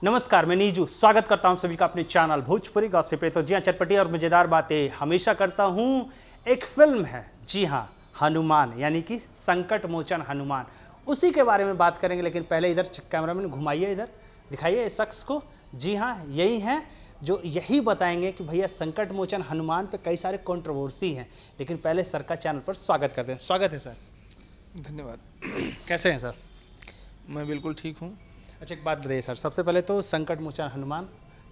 नमस्कार, मैं नीजू स्वागत करता हूं सभी का अपने चैनल भोजपुरी गॉसिप पे। तो जी हाँ, चटपटी और मज़ेदार बातें हमेशा करता हूं। एक फिल्म है, जी हाँ, हनुमान, यानी कि संकट मोचन हनुमान, उसी के बारे में बात करेंगे। लेकिन पहले इधर कैमरामैन घुमाइए, इधर दिखाइए इस शख्स को। जी हाँ, यही हैं जो यही बताएंगे कि भैया संकट मोचन हनुमान पे कई सारे कंट्रोवर्सी हैं। लेकिन पहले सर का चैनल पर स्वागत करते हैं। स्वागत है सर। धन्यवाद। कैसे हैं सर? मैं बिल्कुल ठीक हूँ। अच्छा, एक बात बताइए सर, सबसे पहले तो संकट मोचन हनुमान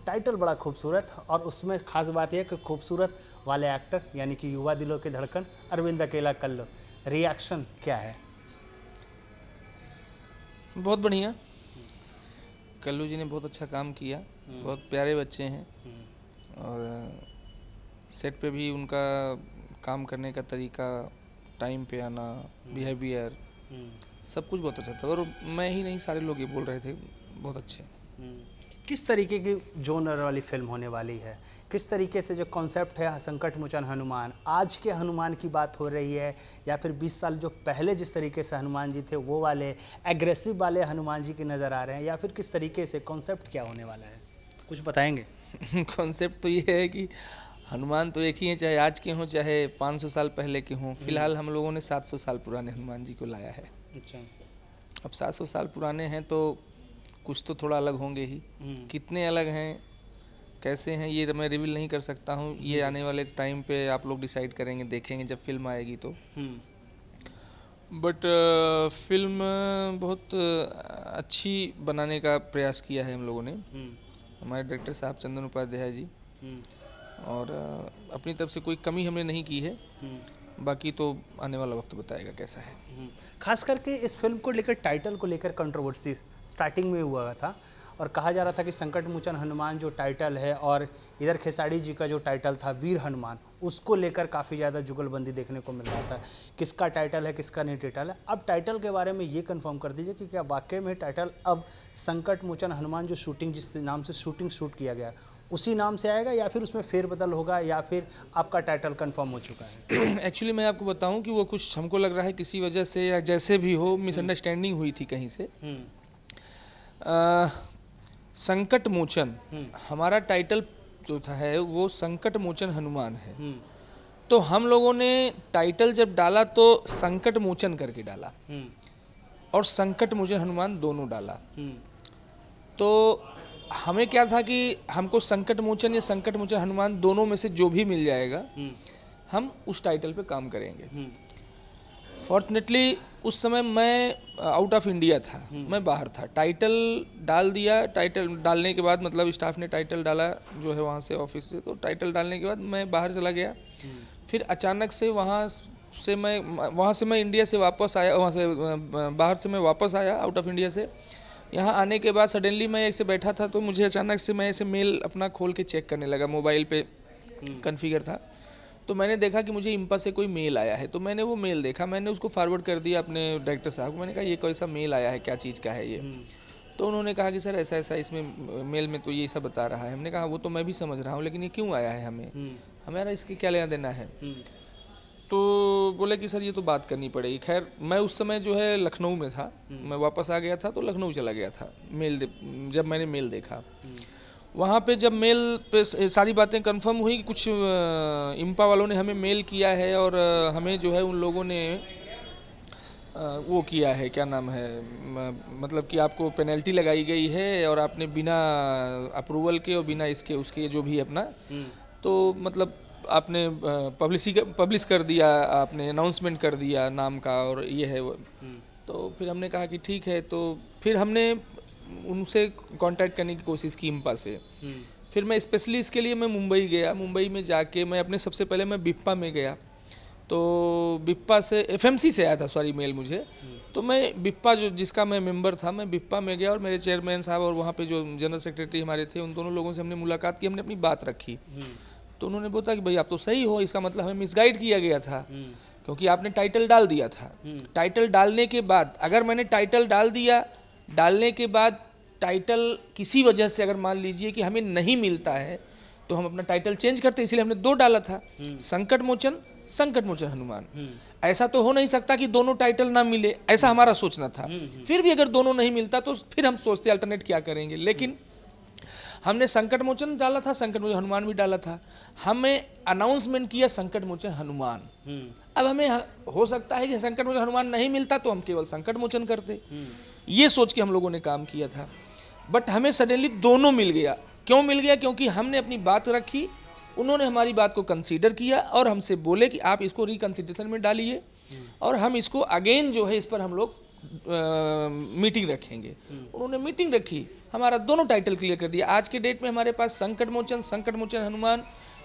टाइटल बड़ा खूबसूरत, और उसमें खास बात यह कि खूबसूरत वाले एक्टर यानी कि युवा दिलों के धड़कन अरविंद अकेला कल्लो, रिएक्शन क्या है? बहुत बढ़िया। कल्लू जी ने बहुत अच्छा काम किया, बहुत प्यारे बच्चे हैं और सेट पे भी उनका काम करने का तरीका, टाइम पे आना, बिहेवियर, सब कुछ बहुत अच्छा था। और मैं ही नहीं, सारे लोग ये बोल रहे थे बहुत अच्छे। किस तरीके की जोनर वाली फिल्म होने वाली है? किस तरीके से जो कॉन्सेप्ट है संकट मोचन हनुमान, आज के हनुमान की बात हो रही है, या फिर 20 साल जो पहले जिस तरीके से हनुमान जी थे वो वाले एग्रेसिव वाले हनुमान जी की नज़र आ रहे हैं, या फिर किस तरीके से कॉन्सेप्ट क्या होने वाला है, कुछ बताएंगे? कॉन्सेप्ट तो ये है कि हनुमान तो एक ही है, चाहे आज के हों चाहे 500 साल पहले के हों। फिलहाल हम लोगों ने 700 साल पुराने हनुमान जी को लाया है। अच्छा। अब 700 साल पुराने हैं तो कुछ तो थोड़ा अलग होंगे ही। कितने अलग हैं, कैसे हैं, ये मैं रिवील नहीं कर सकता हूँ। ये आने वाले टाइम पे आप लोग डिसाइड करेंगे, देखेंगे जब फिल्म आएगी तो। बट फिल्म बहुत अच्छी बनाने का प्रयास किया है हम लोगों ने, हमारे डायरेक्टर साहब चंदन उपाध्याय जी। और अपनी तरफ से कोई कमी हमने नहीं की है। बाकी तो आने वाला वक्त बताएगा कैसा है। खास करके इस फिल्म को लेकर, टाइटल को लेकर कंट्रोवर्सी स्टार्टिंग में हुआ था, और कहा जा रहा था कि संकट मोचन हनुमान जो टाइटल है, और इधर खेसारी जी का जो टाइटल था वीर हनुमान, उसको लेकर काफ़ी ज़्यादा जुगलबंदी देखने को मिल रहा था। किसका टाइटल है, किसका नहीं टाइटल है। अब टाइटल के बारे में ये कंफर्म कर दीजिए कि क्या वाकई में टाइटल अब संकट मोचन हनुमान जो शूटिंग, जिस नाम से शूटिंग शूट किया गया, उसी नाम से आएगा, या फिर उसमें फेरबदल होगा, या फिर आपका टाइटल कंफर्म हो चुका है? एक्चुअली मैं आपको बताऊं कि वो कुछ हमको लग रहा है किसी वजह से या जैसे भी हो मिसअंडरस्टैंडिंग हुई थी कहीं से। संकट मोचन हमारा टाइटल जो था है वो संकट मोचन हनुमान है। तो हम लोगों ने टाइटल जब डाला तो संकट मोचन करके डाला और संकट मोचन हनुमान दोनों डाला। तो हमें क्या था कि हमको संकट मोचन या संकट मोचन हनुमान दोनों में से जो भी मिल जाएगा हम उस टाइटल पे काम करेंगे। फॉर्चुनेटली उस समय मैं आउट ऑफ इंडिया था, मैं बाहर था। टाइटल डाल दिया, टाइटल डालने के बाद मतलब स्टाफ ने टाइटल डाला जो है वहाँ से, ऑफिस से। तो टाइटल डालने के बाद मैं बाहर चला गया। फिर अचानक से वहाँ से मैं इंडिया से वापस आया, वहाँ से बाहर से मैं वापस आया आउट ऑफ इंडिया से। यहाँ आने के बाद सडनली मैं ऐसे बैठा था तो मुझे अचानक से मैं ऐसे मेल अपना खोल के चेक करने लगा, मोबाइल पे कॉन्फ़िगर था। तो मैंने देखा कि मुझे इंपा से कोई मेल आया है। तो मैंने वो मेल देखा, मैंने उसको फॉरवर्ड कर दिया अपने डायरेक्टर साहब को। मैंने कहा ये कैसा मेल आया है, क्या चीज़ का है ये? तो उन्होंने कहा कि सर ऐसा ऐसा इसमें मेल में तो ये सब बता रहा है। हमने कहा वो तो मैं भी समझ रहा हूँ, लेकिन ये क्यों आया है हमारा इसके क्या लेना देना है? तो बोले कि सर ये तो बात करनी पड़ेगी। खैर मैं उस समय जो है लखनऊ में था, मैं वापस आ गया था तो लखनऊ चला गया था। जब मैंने मेल देखा, वहाँ पे जब मेल पे सारी बातें कंफर्म हुई कि कुछ इंपा वालों ने हमें मेल किया है और हमें जो है उन लोगों ने वो किया है, क्या नाम है, मतलब कि आपको पेनल्टी लगाई गई है और आपने बिना अप्रूवल के और बिना इसके उसके जो भी अपना, तो मतलब आपने पब्लिश कर दिया, आपने अनाउंसमेंट कर दिया नाम का और ये है वो। तो फिर हमने कहा कि ठीक है। तो फिर हमने उनसे कांटेक्ट करने की कोशिश की इंपा से। फिर मैं स्पेशली इसके लिए मैं मुंबई गया। मुंबई में जाके मैं अपने सबसे पहले मैं बिप्पा में गया। तो बिप्पा से एफएमसी से आया था सॉरी मेल मुझे। तो मैं बिप्पा जो जिसका मैं मेंबर था, मैं बिप्पा में गया और मेरे चेयरमैन साहब और वहाँ पे जो जनरल सेक्रेटरी हमारे थे, उन दोनों लोगों से हमने मुलाकात की, हमने अपनी बात रखी। तो उन्होंने बोला कि भाई आप तो सही हो, इसका मतलब हमें मिसगाइड किया गया था क्योंकि आपने टाइटल डाल दिया था। टाइटल डालने के बाद अगर मैंने टाइटल डाल दिया, डालने के बाद टाइटल किसी वजह से अगर मान लीजिए कि हमें नहीं मिलता है तो हम अपना टाइटल चेंज करते, इसलिए हमने दो डाला था, संकट मोचन हनुमान। ऐसा तो हो नहीं सकता कि दोनों टाइटल ना मिले, ऐसा हमारा सोचना था। फिर भी अगर दोनों नहीं मिलता तो फिर हम सोचते अल्टरनेट क्या करेंगे, लेकिन हमने संकट मोचन डाला था, संकट मोचन हनुमान भी डाला था, हमें अनाउंसमेंट किया संकट मोचन हनुमान। अब हमें हो सकता है कि संकट मोचन हनुमान नहीं मिलता तो हम केवल संकट मोचन करते, ये सोच के हम लोगों ने काम किया था। बट हमें सडनली दोनों मिल गया। क्यों मिल गया? क्योंकि हमने अपनी बात रखी, उन्होंने हमारी बात को कंसीडर किया और हमसे बोले कि आप इसको रिकंसिडरेशन में डालिए और हम इसको अगेन जो है इस पर हम लोग मीटिंग रखेंगे। उन्होंने मीटिंग रखी, हमारा दोनों टाइटल क्लियर कर दिया। आज के डेट में हमारे पास संकट मोचन हनुमान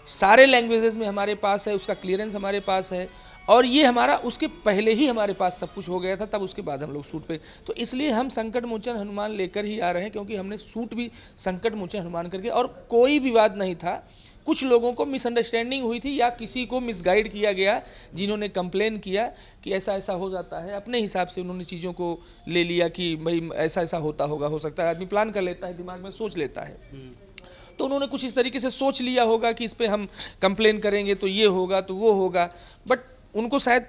सारे लैंग्वेजेस में हमारे पास है, उसका क्लियरेंस हमारे पास है और ये हमारा उसके पहले ही हमारे पास सब कुछ हो गया था, तब उसके बाद हम लोग शूट पे। तो इसलिए हम संकट मोचन हनुमान लेकर ही आ रहे हैं, क्योंकि हमने शूट भी संकट मोचन हनुमान करके, और कोई विवाद नहीं था। कुछ लोगों को मिसअंडरस्टैंडिंग हुई थी या किसी को मिसगाइड किया गया, जिन्होंने कंप्लेन किया कि ऐसा ऐसा हो जाता है। अपने हिसाब से उन्होंने चीज़ों को ले लिया कि भाई ऐसा ऐसा होता होगा, हो सकता है, आदमी प्लान कर लेता है, दिमाग में सोच लेता है। तो उन्होंने कुछ इस तरीके से सोच लिया होगा कि इस पर हम कंप्लेन करेंगे तो ये होगा तो वो होगा, बट उनको शायद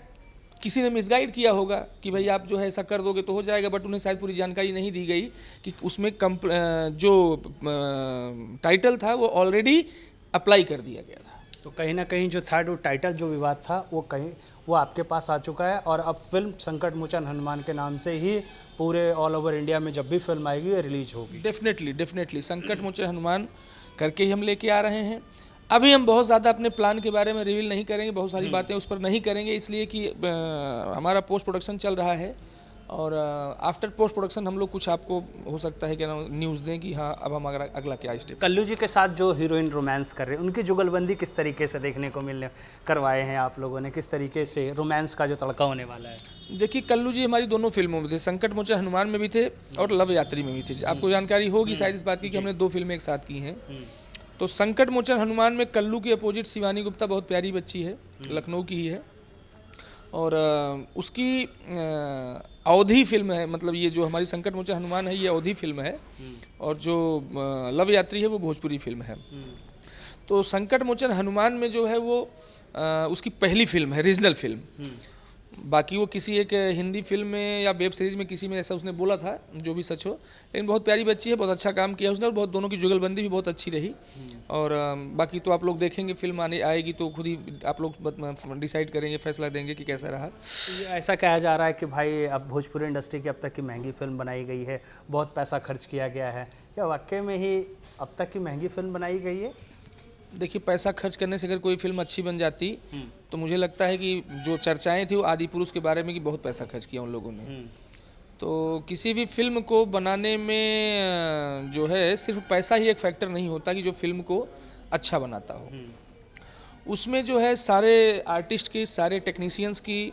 किसी ने मिसगाइड किया होगा कि भाई आप जो है ऐसा कर दोगे तो हो जाएगा, बट उन्हें शायद पूरी जानकारी नहीं दी गई कि उसमें जो टाइटल था वो ऑलरेडी अप्लाई कर दिया गया था। तो कहीं ना कहीं जो थर्ड टाइटल जो विवाद था वो आपके पास आ चुका है और अब फिल्म संकट मोचन हनुमान के नाम से ही पूरे ऑल ओवर इंडिया में जब भी फिल्म आएगी ये रिलीज होगी। डेफिनेटली संकट मोचन हनुमान करके ही हम लेके आ रहे हैं। अभी हम बहुत ज़्यादा अपने प्लान के बारे में रिवील नहीं करेंगे, बहुत सारी बातें उस पर नहीं करेंगे, इसलिए कि हमारा पोस्ट प्रोडक्शन चल रहा है और आफ्टर पोस्ट प्रोडक्शन हम लोग कुछ आपको हो सकता है कि न्यूज़ दें कि हाँ अब हम अगला क्या स्टेप। कल्लू जी के साथ जो हीरोइन रोमांस कर रहे हैं उनकी जुगलबंदी किस तरीके से देखने को करवाए हैं आप लोगों ने, किस तरीके से रोमांस का जो तड़का होने वाला है? देखिए कल्लू जी हमारी दोनों फिल्मों में थे, संकट मोचन हनुमान में भी थे और लव यात्री में भी थे। आपको जानकारी होगी शायद इस बात की कि हमने 2 फिल्में एक साथ की हैं। तो संकट मोचन हनुमान में कल्लू के अपोजिट शिवानी गुप्ता बहुत प्यारी बच्ची है, लखनऊ की ही है और उसकी अवधी फिल्म है, मतलब ये जो हमारी संकट मोचन हनुमान है ये अवधी फिल्म है और जो लव यात्री है वो भोजपुरी फिल्म है। तो संकट मोचन हनुमान में जो है वो उसकी पहली फिल्म है, रीजनल फिल्म। बाकी वो किसी एक हिंदी फिल्म में या वेब सीरीज में किसी में ऐसा उसने बोला था, जो भी सच हो, लेकिन बहुत प्यारी बच्ची है, बहुत अच्छा काम किया उसने और बहुत दोनों की जुगलबंदी भी बहुत अच्छी रही। और बाकी तो आप लोग देखेंगे, फिल्म आएगी तो खुद ही आप लोग डिसाइड करेंगे, फैसला देंगे कि कैसा रहा। ऐसा कहा जा रहा है कि भाई अब भोजपुरी इंडस्ट्री की अब तक की महंगी फिल्म बनाई गई है, बहुत पैसा खर्च किया गया है, क्या वाकई में ही अब तक की महंगी फिल्म बनाई गई है? देखिए पैसा खर्च करने से अगर कोई फिल्म अच्छी बन जाती तो मुझे लगता है कि जो चर्चाएं थी वो आदि पुरुष के बारे में कि बहुत पैसा खर्च किया उन लोगों ने। तो किसी भी फिल्म को बनाने में जो है सिर्फ पैसा ही एक फैक्टर नहीं होता कि जो फिल्म को अच्छा बनाता हो। उसमें जो है सारे आर्टिस्ट की, सारे टेक्नीशियंस की,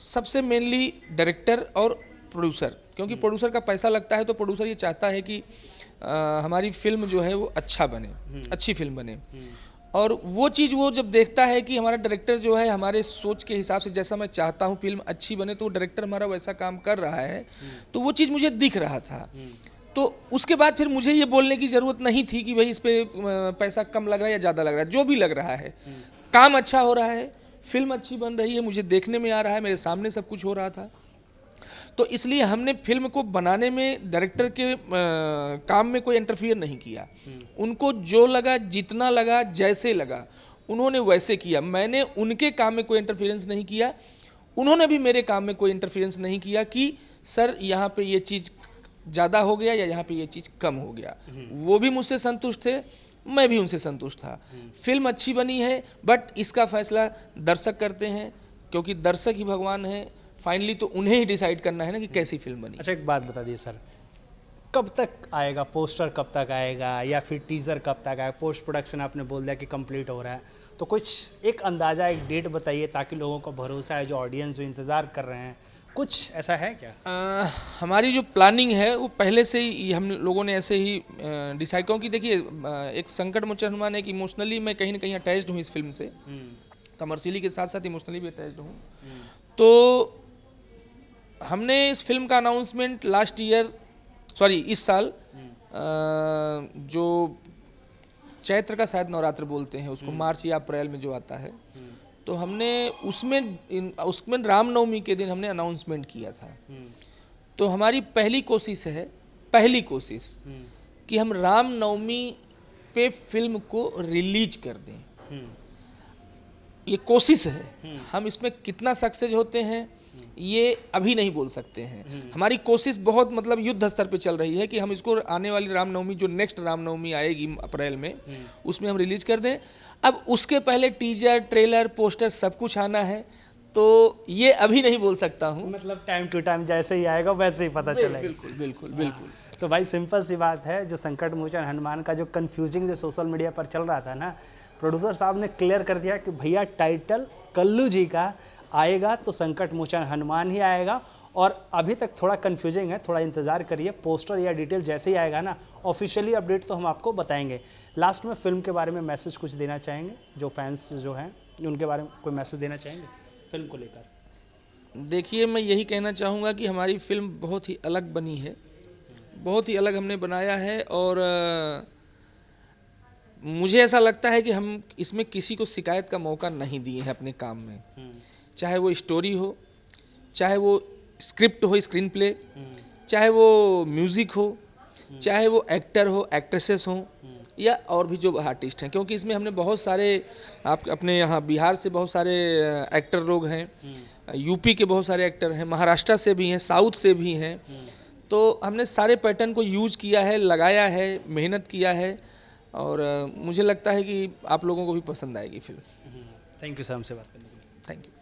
सबसे मेनली डायरेक्टर और प्रोड्यूसर, क्योंकि प्रोड्यूसर का पैसा लगता है तो प्रोड्यूसर ये चाहता है कि हमारी फिल्म जो है वो अच्छा बने, अच्छी फिल्म बने। और वो चीज़ वो जब देखता है कि हमारा डायरेक्टर जो है हमारे सोच के हिसाब से जैसा मैं चाहता हूँ फिल्म अच्छी बने, तो वो डायरेक्टर हमारा वैसा काम कर रहा है, तो वो चीज़ मुझे दिख रहा था। तो उसके बाद फिर मुझे ये बोलने की ज़रूरत नहीं थी कि भाई इस पर पैसा कम लग रहा है या ज़्यादा लग रहा है, जो भी लग रहा है, काम अच्छा हो रहा है, फिल्म अच्छी बन रही है, मुझे देखने में आ रहा है, मेरे सामने सब कुछ हो रहा था। तो इसलिए हमने फिल्म को बनाने में डायरेक्टर के काम में कोई इंटरफियर नहीं किया। उनको जो लगा, जितना लगा, जैसे लगा उन्होंने वैसे किया। मैंने उनके काम में कोई इंटरफियरेंस नहीं किया, उन्होंने भी मेरे काम में कोई इंटरफियरेंस नहीं किया कि सर यहाँ पे ये चीज़ ज़्यादा हो गया या यहाँ पे ये चीज़ कम हो गया। वो भी मुझसे संतुष्ट थे, मैं भी उनसे संतुष्ट था। फिल्म अच्छी बनी है, बट इसका फैसला दर्शक करते हैं, क्योंकि दर्शक ही भगवान है। फाइनली तो उन्हें ही डिसाइड करना है ना कि कैसी फिल्म बनी। अच्छा एक बात बता दिए सर, कब तक आएगा पोस्टर, कब तक आएगा या फिर टीज़र कब तक आएगा? पोस्ट प्रोडक्शन आपने बोल दिया कि कंप्लीट हो रहा है, तो कुछ एक अंदाज़ा, एक डेट बताइए ताकि लोगों को भरोसा है, जो ऑडियंस जो इंतज़ार कर रहे हैं, कुछ ऐसा है क्या? हमारी जो प्लानिंग है वो पहले से ही हम लोगों ने ऐसे ही डिसाइड, क्योंकि देखिए एक संकट मोचन हनुमान है कि इमोशनली मैं कहीं ना कहीं अटैच्ड हूँ इस फिल्म से, कमर्शियली के साथ साथ इमोशनली भी अटैच्ड हूँ। तो हमने इस फिल्म का अनाउंसमेंट इस साल जो चैत्र का शायद नवरात्र बोलते हैं उसको, मार्च या अप्रैल में जो आता है, तो हमने उसमें रामनवमी के दिन हमने अनाउंसमेंट किया था। तो हमारी पहली कोशिश कि हम रामनवमी पे फिल्म को रिलीज कर दें। ये कोशिश है, हम इसमें कितना सक्सेस होते हैं ये अभी नहीं बोल सकते हैं। हमारी कोशिश बहुत मतलब युद्ध स्तर पे चल रही है कि हम इसको आने वाली रामनवमी, जो नेक्स्ट रामनवमी आएगी अप्रैल में, उसमें हम रिलीज कर दें। अब उसके पहले टीजर, ट्रेलर, पोस्टर सब कुछ आना है, तो ये अभी नहीं बोल सकता हूँ। मतलब टाइम टू टाइम जैसे ही आएगा वैसे ही पता चलेगा। बिल्कुल बिल्कुल बिल्कुल। तो भाई सिंपल सी बात है, जो संकट मोचन हनुमान का जो कंफ्यूजिंग जो सोशल मीडिया पर चल रहा था ना, प्रोड्यूसर साहब ने क्लियर कर दिया कि भैया टाइटल कल्लू जी का आएगा तो संकट मोचन हनुमान ही आएगा। और अभी तक थोड़ा कंफ्यूजिंग है, थोड़ा इंतज़ार करिए, पोस्टर या डिटेल जैसे ही आएगा ना ऑफिशियली अपडेट तो हम आपको बताएंगे। लास्ट में फिल्म के बारे में मैसेज कुछ देना चाहेंगे, जो फैंस जो हैं उनके बारे में कोई मैसेज देना चाहेंगे फिल्म को लेकर? देखिए, मैं यही कहना चाहूँगा कि हमारी फिल्म बहुत ही अलग बनी है, बहुत ही अलग हमने बनाया है। और मुझे ऐसा लगता है कि हम इसमें किसी को शिकायत का मौका नहीं दिए हैं अपने काम में, चाहे वो स्टोरी हो, चाहे वो स्क्रिप्ट हो, स्क्रीन प्ले, चाहे वो म्यूज़िक हो, चाहे वो एक्टर हो, एक्ट्रेसेस हो, या और भी जो आर्टिस्ट हैं। क्योंकि इसमें हमने बहुत सारे, आप अपने यहाँ बिहार से बहुत सारे एक्टर लोग हैं, यूपी के बहुत सारे एक्टर हैं, महाराष्ट्र से भी हैं, साउथ से भी हैं। तो हमने सारे पैटर्न को यूज किया है, लगाया है, मेहनत किया है, और मुझे लगता है कि आप लोगों को भी पसंद आएगी फिल्म। थैंक यू सर हमसे बात करने के लिए। Thank you.